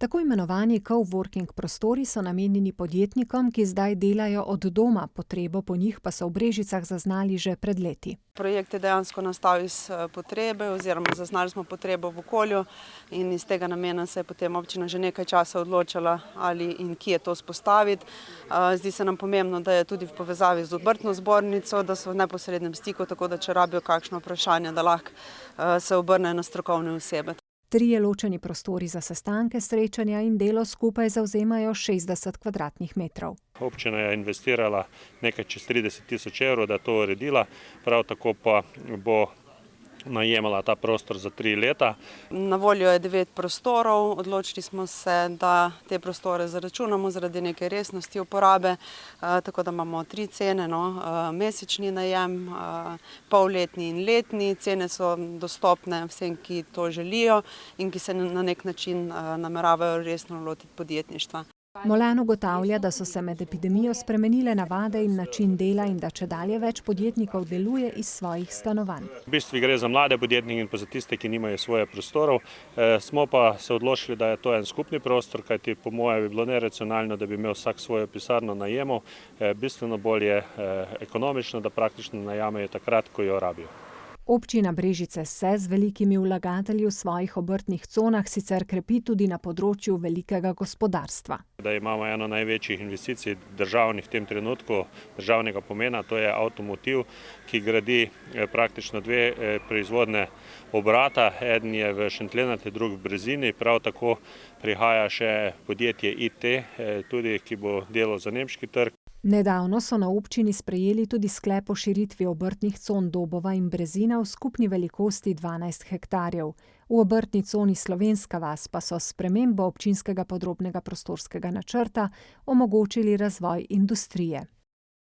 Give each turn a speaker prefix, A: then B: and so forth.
A: Tako imenovani coworking prostori so namenjeni podjetnikom, ki zdaj delajo od doma, potrebo po njih pa so v Brežicah zaznali že pred leti.
B: Projekt je dejansko nastal iz potrebe oziroma zaznali smo potrebo v okolju in iz tega namena se je potem občina že nekaj časa odločala, ali in kje to vzpostaviti. Zdi se nam pomembno, da je tudi v povezavi z obrtno zbornico, da so v neposrednem stiku, tako da če rabijo kakšno vprašanje, da lahko se obrnejo na strokovne osebe.
A: 3 ločeni prostori za sestanke, srečanja in delo skupaj zavzemajo 60 kvadratnih metrov.
C: Občina je investirala nekaj čez 30.000 evrov, da je to uredila, prav tako pa bo najemala ta prostor za 3 leta.
B: Na voljo je 9 prostorov, odločili smo se, da te prostore zaračunamo zaradi neke resnosti uporabe, tako da imamo 3 cene, mesečni najem, polletni in letni. Cene so dostopne vsem, ki to želijo in ki se na nek način nameravajo resno lotiti podjetništva.
A: Molan ugotavlja, da so se med epidemijo spremenile navade in način dela in da čedalje več podjetnikov deluje iz svojih stanovanj.
C: V bistvu gre za mlade podjetnike in pa za tiste, ki nimajo svojih prostorov. Smo pa se odločili, da je to en skupni prostor, kajti po moje bi bilo neracionalno, da bi imel vsak svojo pisarno najemov. Bistveno bolj je ekonomično, da praktično najamejo takrat, ko jo rabijo.
A: Občina Brežice se z velikimi vlagatelji v svojih obrtnih conah sicer krepi tudi na področju velikega gospodarstva.
C: Da imamo eno največjih investicij državnih v tem trenutku, državnega pomena, to je avtomotiv, ki gradi praktično 2 proizvodne obrata. Eden je v Šentlenartu, drugi v Brezini, prav tako prihaja še podjetje IT, tudi, ki bo delal za nemški trg.
A: Nedavno so na občini sprejeli tudi sklep o širitvi obrtnih con Dobova in Brezina v skupni velikosti 12 hektarjev. V obrtni coni Slovenska vas pa so s spremembo občinskega podrobnega prostorskega načrta omogočili razvoj industrije.